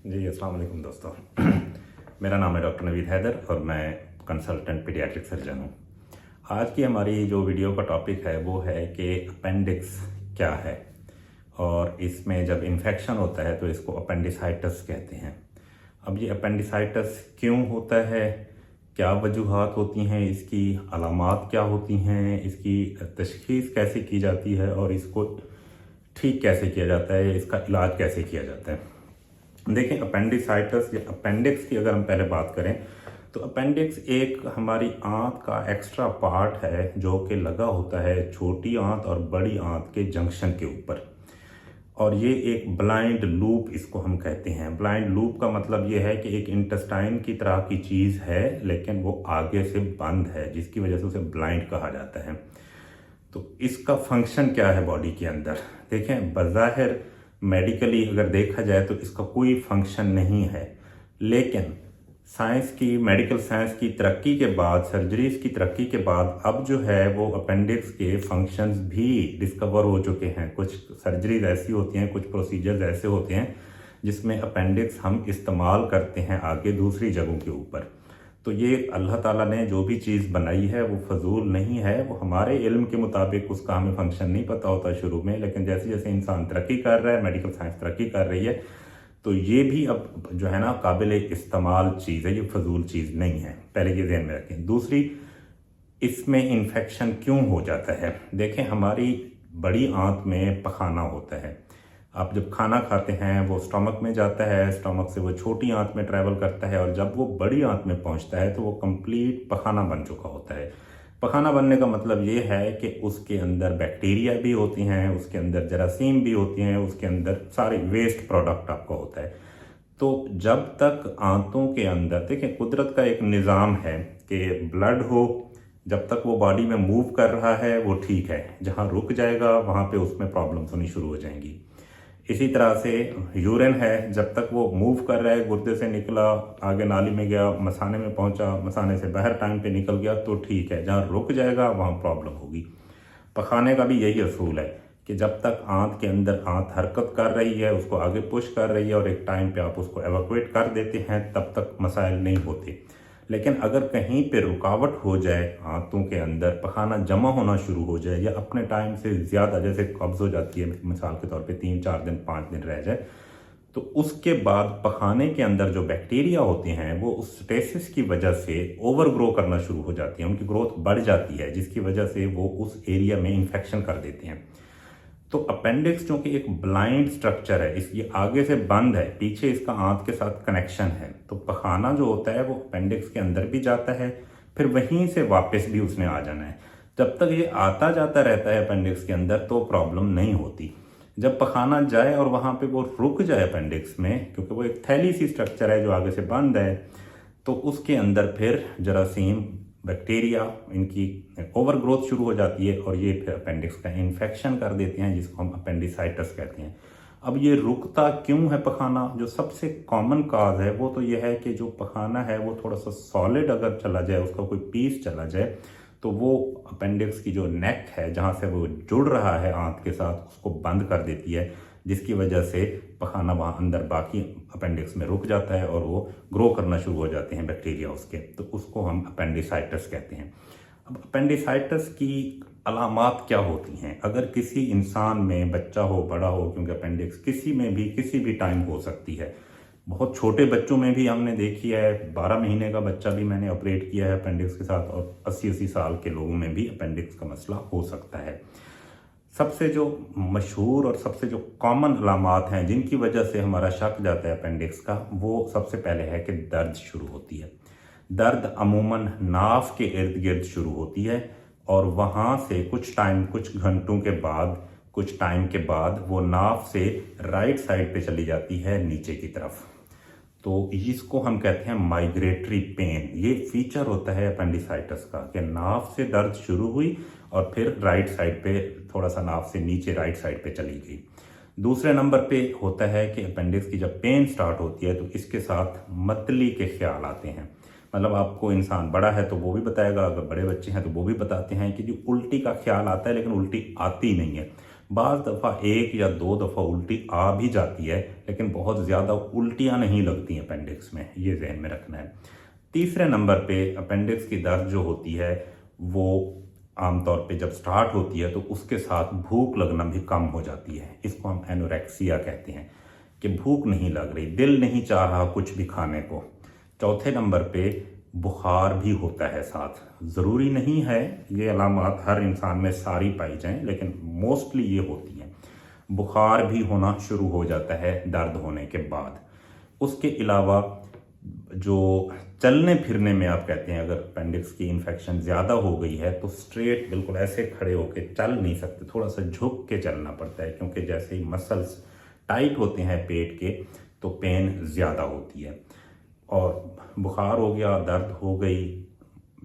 जी अस्सलाम वालेकुम दोस्तों। मेरा नाम है डॉक्टर नवीद हैदर और मैं कंसल्टेंट पीडियाट्रिक सर्जन हूँ। आज की हमारी जो वीडियो का टॉपिक है वो है कि अपेंडिक्स क्या है और इसमें जब इन्फेक्शन होता है तो इसको अपेंडिसाइटिस कहते हैं। अब ये अपेंडिसाइटिस क्यों होता है, क्या वजूहात होती हैं, इसकी अलामात क्या होती हैं, इसकी तशख़ीस कैसे की जाती है और इसको ठीक कैसे किया जाता है, इसका इलाज कैसे किया जाता है। देखें, अपेंडिसाइटिस या अपेंडिक्स की अगर हम पहले बात करें तो अपेंडिक्स एक हमारी आंत का एक्स्ट्रा पार्ट है जो कि लगा होता है छोटी आंत और बड़ी आंत के जंक्शन के ऊपर, और ये एक ब्लाइंड लूप इसको हम कहते हैं। ब्लाइंड लूप का मतलब ये है कि एक इंटेस्टाइन की तरह की चीज़ है लेकिन वो आगे से बंद है, जिसकी वजह से उसे ब्लाइंड कहा जाता है। तो इसका फंक्शन क्या है बॉडी के अंदर? देखें, बज़ाहिर मेडिकली अगर देखा जाए तो इसका कोई फंक्शन नहीं है, लेकिन साइंस की, मेडिकल साइंस की तरक्की के बाद, सर्जरीज की तरक्की के बाद अब जो है वो अपेंडिक्स के फंक्शंस भी डिस्कवर हो चुके हैं। कुछ सर्जरीज ऐसी होती हैं, कुछ प्रोसीजर्स ऐसे होते हैं जिसमें अपेंडिक्स हम इस्तेमाल करते हैं आगे दूसरी जगहों के ऊपर। तो ये अल्लाह ताला ने जो भी चीज़ बनाई है वो फजूल नहीं है। वो हमारे इल्म के मुताबिक उसका हमें फंक्शन नहीं पता होता शुरू में, लेकिन जैसे जैसे इंसान तरक्की कर रहा है, मेडिकल साइंस तरक्की कर रही है, तो ये भी अब जो है ना काबिल इस्तेमाल चीज़ है, ये फजूल चीज़ नहीं है। पहले ये ध्यान में रखें। दूसरी, इसमें इन्फेक्शन क्यों हो जाता है? देखें, हमारी बड़ी आंत में पखाना होता है। आप जब खाना खाते हैं वो स्टमक में जाता है, स्टमक से वो छोटी आंत में ट्रैवल करता है और जब वो बड़ी आंत में पहुंचता है तो वो कंप्लीट पखाना बन चुका होता है। पखाना बनने का मतलब ये है कि उसके अंदर बैक्टीरिया भी होती हैं, उसके अंदर जरासीम भी होती हैं, उसके अंदर सारे वेस्ट प्रोडक्ट आपका होता है। तो जब तक आंतों के अंदर, देखिए कुदरत का एक निज़ाम है कि ब्लड हो, जब तक वो बॉडी में मूव कर रहा है वो ठीक है, जहाँ रुक जाएगा वहाँ पे उसमें प्रॉब्लम्स होनी शुरू हो जाएंगी। इसी तरह से यूरिन है, जब तक वो मूव कर रहा है, गुर्दे से निकला, आगे नाली में गया, मसाने में पहुंचा, मसाने से बाहर टाइम पे निकल गया तो ठीक है, जहाँ रुक जाएगा वहाँ प्रॉब्लम होगी। पखाने का भी यही असूल है कि जब तक आंत के अंदर आंत हरकत कर रही है, उसको आगे पुश कर रही है और एक टाइम पे आप उसको एवैक्यूएट कर देते हैं, तब तक मसाइल नहीं होते। लेकिन अगर कहीं पे रुकावट हो जाए, आंतों के अंदर पखाना जमा होना शुरू हो जाए या अपने टाइम से ज़्यादा, जैसे कब्ज हो जाती है मिसाल के तौर पे 3-4 दिन 5 दिन रह जाए, तो उसके बाद पखाने के अंदर जो बैक्टीरिया होते हैं वो उस स्टेसिस की वजह से ओवर ग्रो करना शुरू हो जाती है, उनकी ग्रोथ बढ़ जाती है, जिसकी वजह से वो उस एरिया में इन्फेक्शन कर देते हैं। तो अपेंडिक्स जो कि एक ब्लाइंड स्ट्रक्चर है, इस ये आगे से बंद है, पीछे इसका आंत के साथ कनेक्शन है, तो पखाना जो होता है वो अपेंडिक्स के अंदर भी जाता है, फिर वहीं से वापस भी उसने आ जाना है। जब तक ये आता जाता रहता है अपेंडिक्स के अंदर तो प्रॉब्लम नहीं होती। जब पखाना जाए और वहाँ पे वो रुक जाए अपेंडिक्स में, क्योंकि वो एक थैली सी स्ट्रक्चर है जो आगे से बंद है, तो उसके अंदर फिर जरासीम, बैक्टीरिया, इनकी ओवर ग्रोथ शुरू हो जाती है और ये फिर अपेंडिक्स का इन्फेक्शन कर देते हैं, जिसको हम अपेंडिसाइटिस कहते हैं। अब ये रुकता क्यों है पखाना? जो सबसे कॉमन काज है वो तो ये है कि जो पखाना है वो थोड़ा सा सॉलिड अगर चला जाए, उसका कोई पीस चला जाए, तो वो अपेंडिक्स की जो नेक है जहाँ से वो जुड़ रहा है आंत के साथ, उसको बंद कर देती है, जिसकी वजह से पखाना वहाँ अंदर बाकी अपेंडिक्स में रुक जाता है और वो ग्रो करना शुरू हो जाते हैं बैक्टीरिया उसके, तो उसको हम अपेंडिसाइटिस कहते हैं। अब अपेंडिसाइटिस की अलामात क्या होती हैं? अगर किसी इंसान में, बच्चा हो बड़ा हो, क्योंकि अपेंडिक्स किसी में भी किसी भी टाइम हो सकती है, बहुत छोटे बच्चों में भी हमने देखी है, 12 महीने का बच्चा भी मैंने ऑपरेट किया है अपेंडिक्स के साथ, और 80-80 साल के लोगों में भी अपेंडिक्स का मसला हो सकता है। सबसे जो मशहूर और सबसे जो कॉमन अलामात हैं जिनकी वजह से हमारा शक जाता है अपेंडिक्स का, वो सबसे पहले है कि दर्द शुरू होती है। दर्द अमूमन नाफ के इर्द गिर्द शुरू होती है और वहाँ से कुछ टाइम, कुछ घंटों के बाद, कुछ टाइम के बाद वो नाफ से राइट साइड पे चली जाती है नीचे की तरफ। तो इसको हम कहते हैं माइग्रेटरी पेन। ये फीचर होता है अपेंडिसाइटिस का कि नाफ से दर्द शुरू हुई और फिर राइट साइड पे, थोड़ा सा नाफ से नीचे राइट साइड पे चली गई। दूसरे नंबर पे होता है कि अपेंडिक्स की जब पेन स्टार्ट होती है तो इसके साथ मतली के ख्याल आते हैं। मतलब आपको इंसान बड़ा है तो वो भी बताएगा, अगर बड़े बच्चे हैं तो वो भी बताते हैं कि जो उल्टी का ख्याल आता है, लेकिन उल्टी आती नहीं है। बाज़ दफ़ा एक या दो दफ़ा उल्टी आ भी जाती है, लेकिन बहुत ज़्यादा उल्टियाँ नहीं लगती हैं अपेंडिक्स में, ये जहन में रखना है। तीसरे नंबर पे अपेंडिक्स की दर्द जो होती है वो आमतौर पे जब स्टार्ट होती है तो उसके साथ भूख लगना भी कम हो जाती है। इसको हम एनोरेक्सिया कहते हैं कि भूख नहीं लग रही, दिल नहीं चाह रहा कुछ भी खाने को। चौथे नंबर पे बुखार भी होता है साथ। ज़रूरी नहीं है ये अलामात हर इंसान में सारी पाई जाएं, लेकिन मोस्टली ये होती हैं। बुखार भी होना शुरू हो जाता है दर्द होने के बाद। उसके अलावा जो चलने फिरने में आप कहते हैं अगर अपेंडिक्स की इन्फेक्शन ज़्यादा हो गई है तो स्ट्रेट बिल्कुल ऐसे खड़े होकर चल नहीं सकते, थोड़ा सा झुक के चलना पड़ता है, क्योंकि जैसे ही मसल्स टाइट होते हैं पेट के तो पेन ज़्यादा होती है। और बुखार हो गया, दर्द हो गई,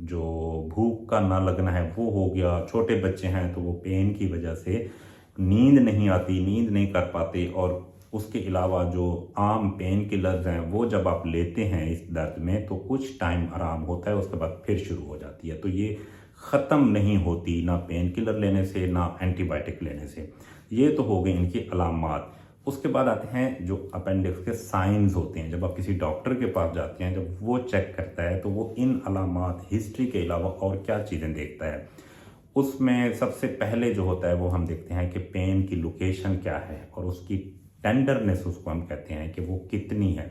जो भूख का ना लगना है वो हो गया। छोटे बच्चे हैं तो वो पेन की वजह से नींद नहीं आती, नींद नहीं कर पाते। और उसके अलावा जो आम पेन किलर्स हैं वो जब आप लेते हैं इस दर्द में तो कुछ टाइम आराम होता है, उसके बाद फिर शुरू हो जाती है। तो ये ख़त्म नहीं होती ना पेन किलर लेने से ना एंटीबायोटिक लेने से। ये तो हो गई इनकी अलामात। उसके बाद आते हैं जो अपेंडिक्स के साइंस होते हैं। जब आप किसी डॉक्टर के पास जाते हैं, जब वो चेक करता है तो वो इन अलामात हिस्ट्री के अलावा और क्या चीज़ें देखता है। उसमें सबसे पहले जो होता है वो हम देखते हैं कि पेन की लोकेशन क्या है और उसकी टेंडरनेस, उसको हम कहते हैं कि वो कितनी है।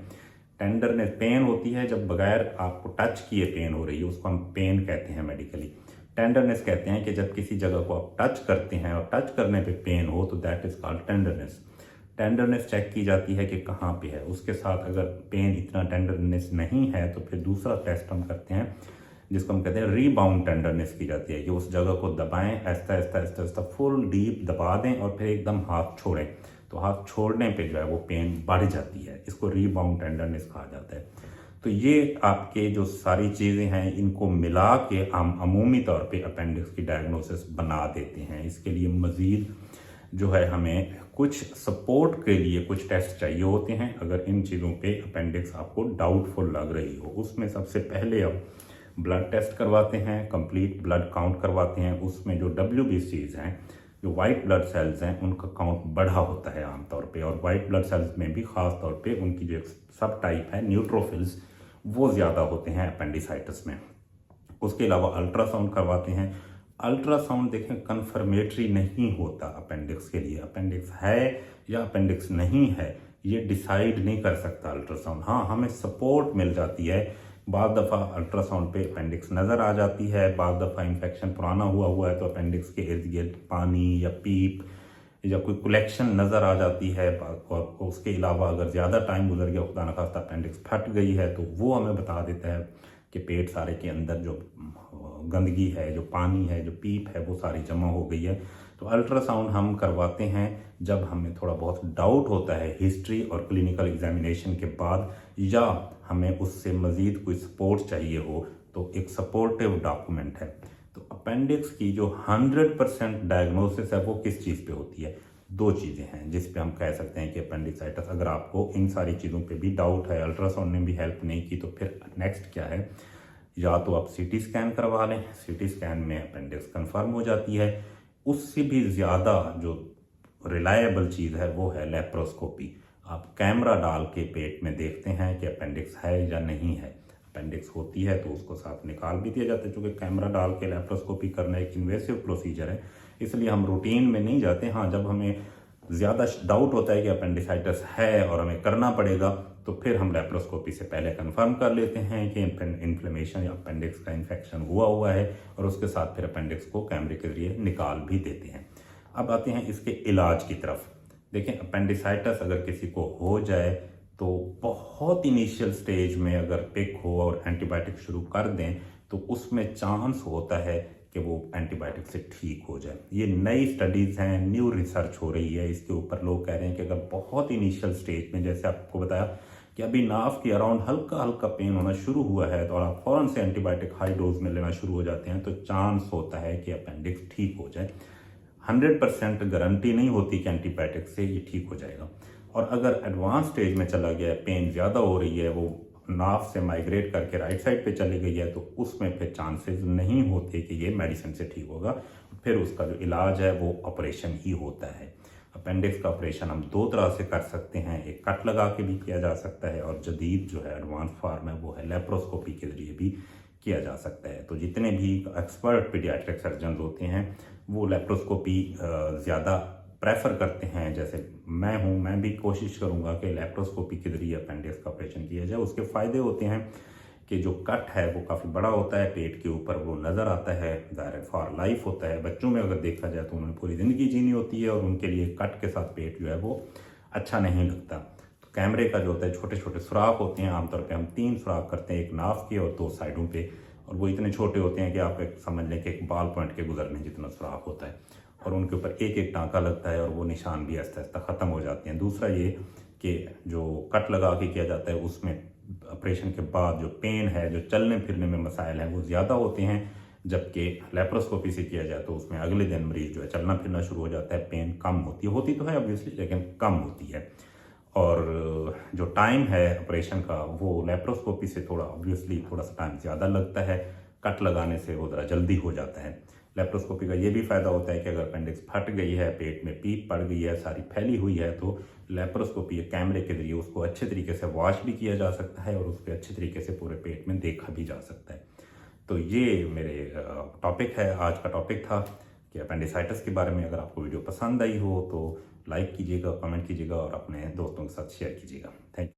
टेंडरनेस पेन होती है जब बगैर आपको टच किए पेन हो रही है, उसको हम पेन कहते हैं मेडिकली। टेंडरनेस कहते हैं कि जब किसी जगह को आप टच करते हैं और टच करने पे पेन हो तो that is called tenderness. Tenderness check की जाती है कि कहाँ पे है। उसके साथ अगर पेन इतना टेंडरनेस नहीं है तो फिर दूसरा टेस्ट हम करते हैं जिसको हम कहते हैं रीबाउंड टेंडरनेस की जाती है कि उस जगह को दबाएं, ऐसा ऐसा ऐसा ऐसा फुल डीप दबा दें और फिर एकदम हाथ छोड़ें। तो हाथ छोड़ने पे जो है वो पेन बढ़ जाती है, इसको रीबाउंड टेंडरनेस कहा जाता है। तो ये आपके जो सारी चीज़ें हैं इनको मिला के हम अमूमी तौर पे अपेंडिक्स की डायग्नोसिस बना देते हैं। इसके लिए मज़ीद जो है हमें कुछ सपोर्ट के लिए कुछ टेस्ट चाहिए होते हैं। अगर इन चीज़ों पे अपेंडिक्स आपको डाउटफुल लग रही हो, उसमें सबसे पहले अब ब्लड टेस्ट करवाते हैं, कंप्लीट ब्लड काउंट करवाते हैं। उसमें जो WBCs हैं, जो वाइट ब्लड सेल्स हैं, उनका काउंट बढ़ा होता है आमतौर पे। और वाइट ब्लड सेल्स में भी ख़ास तौर पे उनकी जो सब टाइप है न्यूट्रोफिल्स, वो ज़्यादा होते हैं अपेंडिसाइटिस में। उसके अलावा अल्ट्रासाउंड करवाते हैं। अल्ट्रासाउंड देखें कन्फर्मेटरी नहीं होता अपेंडिक्स के लिए। अपेंडिक्स है या अपेंडिक्स नहीं है ये डिसाइड नहीं कर सकता अल्ट्रासाउंड। हाँ, हमें सपोर्ट मिल जाती है। बाद दफ़ा अल्ट्रासाउंड पे अपेंडिक्स नज़र आ जाती है, बाद दफ़ा इन्फेक्शन पुराना हुआ है तो अपेंडिक्स के इर्द गिर्द पानी या पीप या कोई कलेक्शन नज़र आ जाती है। और उसके अलावा अगर ज़्यादा टाइम गुजर गया, खुदा न खास्ता अपेंडिक्स फट गई है, तो वो हमें बता देता है कि पेट सारे के अंदर जो गंदगी है, जो पानी है, जो पीप है, वो सारी जमा हो गई है। तो अल्ट्रासाउंड हम करवाते हैं जब हमें थोड़ा बहुत डाउट होता है हिस्ट्री और क्लिनिकल एग्जामिनेशन के बाद, या हमें उससे मज़ीद कोई सपोर्ट चाहिए हो तो एक सपोर्टिव डॉक्यूमेंट है। तो अपेंडिक्स की जो 100% डायग्नोसिस है वो किस चीज़ पे होती है? दो चीज़ें हैं जिस पे हम कह सकते हैं कि अपेंडिसाइटिस। अगर आपको इन सारी चीज़ों पे भी डाउट है, अल्ट्रासाउंड ने भी हेल्प नहीं की, तो फिर नेक्स्ट क्या है? या तो आप CT स्कैन करवा लें, CT स्कैन में अपेंडिक्स कंफर्म हो जाती है। उससे भी ज़्यादा जो रिलायबल चीज़ है वो है लेप्रोस्कोपी। आप कैमरा डाल के पेट में देखते हैं कि अपेंडिक्स है या नहीं है। अपेंडिक्स होती है तो उसको साथ निकाल भी दिया जाता है। चूँकि कैमरा डाल के लेप्रोस्कोपी करना एक इन्वेसिव प्रोसीजर है, इसलिए हम रूटीन में नहीं जाते। हाँ, जब हमें ज़्यादा डाउट होता है कि अपेंडिसाइटिस है और हमें करना पड़ेगा तो फिर हम लेप्रोस्कोपी से पहले कंफर्म कर लेते हैं कि इन्फ्लेमेशन या अपेंडिक्स का इन्फेक्शन हुआ है, और उसके साथ फिर अपेंडिक्स को कैमरे के जरिए निकाल भी देते हैं। अब आते हैं इसके इलाज की तरफ। देखें, अपेंडिसाइटिस अगर किसी को हो जाए तो बहुत इनिशियल स्टेज में अगर पिक हो और एंटीबायोटिक शुरू कर दें तो उसमें चांस होता है कि वो एंटीबायोटिक से ठीक हो जाए। ये नई स्टडीज़ हैं, न्यू रिसर्च हो रही है इसके ऊपर। लोग कह रहे हैं कि अगर बहुत इनिशियल स्टेज में, जैसे आपको बताया कि अभी नाफ के अराउंड हल्का हल्का पेन होना शुरू हुआ है तो आप फ़ौरन से एंटीबायोटिक हाई डोज में लेना शुरू हो जाते हैं, तो चांस होता है कि अपेंडिक्स ठीक हो जाए। 100% गारंटी नहीं होती कि एंटीबायोटिक से ये ठीक हो जाएगा। और अगर एडवांस स्टेज में चला गया है, पेन ज़्यादा हो रही है, वो नाफ से माइग्रेट करके राइट साइड पे चली गई है तो उसमें फिर चांसेस नहीं होते कि ये मेडिसिन से ठीक होगा। फिर उसका जो इलाज है वो ऑपरेशन ही होता है। अपेंडिक्स का ऑपरेशन हम दो तरह से कर सकते हैं, एक कट लगा के भी किया जा सकता है और जदीद जो है एडवांस फॉर्म है वो है लेप्रोस्कोपी के ज़रिए भी किया जा सकता है। तो जितने भी एक्सपर्ट पीडियाट्रिक सर्जन होते हैं वो लेप्रोस्कोपी ज़्यादा प्रेफर करते हैं। जैसे मैं भी कोशिश करूंगा कि लेप्रोस्कोपी के जरिए अपेंडिक्स का ऑपरेशन किया जाए। उसके फ़ायदे होते हैं कि जो कट है वो काफ़ी बड़ा होता है, पेट के ऊपर वो नज़र आता है, ज़ाहिर फॉर लाइफ होता है। बच्चों में अगर देखा जाए तो उन्होंने पूरी ज़िंदगी जीनी होती है और उनके लिए कट के साथ पेट जो है वो अच्छा नहीं लगता। तो कैमरे का जो होता है छोटे छोटे सुराख होते हैं, आमतौर पर हम 3 सुराख करते हैं, एक नाफ के और 2 साइडों पर, और वो इतने छोटे होते हैं कि आप एक समझ लें कि एक बाल पॉइंट के गुजरने जितना सुराख होता है और उनके ऊपर एक एक टाँका लगता है और वो निशान भी आहिस्ता आहिस्ता ख़त्म हो जाते हैं। दूसरा ये कि जो कट लगा के किया जाता है उसमें ऑपरेशन के बाद जो पेन है, जो चलने फिरने में मसाइल हैं वो ज़्यादा होते हैं, जबकि लेप्रोस्कोपी से किया जाए तो उसमें अगले दिन मरीज जो है चलना फिरना शुरू हो जाता है, पेन कम होती तो है ऑब्वियसली लेकिन कम होती है। और जो टाइम है ऑपरेशन का वो लेप्रोस्कोपी से ऑब्वियसली थोड़ा सा टाइम ज़्यादा लगता है, कट लगाने से वो ज़रा जल्दी हो जाता है। लेप्रोस्कोपी का ये भी फ़ायदा होता है कि अगर अपेंडिक्स फट गई है, पेट में पीप पड़ गई है, सारी फैली हुई है, तो लेप्रोस्कोपी कैमरे के जरिए उसको अच्छे तरीके से वॉश भी किया जा सकता है और उसके अच्छे तरीके से पूरे पेट में देखा भी जा सकता है। तो ये मेरे टॉपिक है, आज का टॉपिक था कि अपेंडिसाइटिस के बारे में। अगर आपको वीडियो पसंद आई हो तो लाइक कीजिएगा, कमेंट कीजिएगा और अपने दोस्तों के साथ शेयर कीजिएगा। Thank you.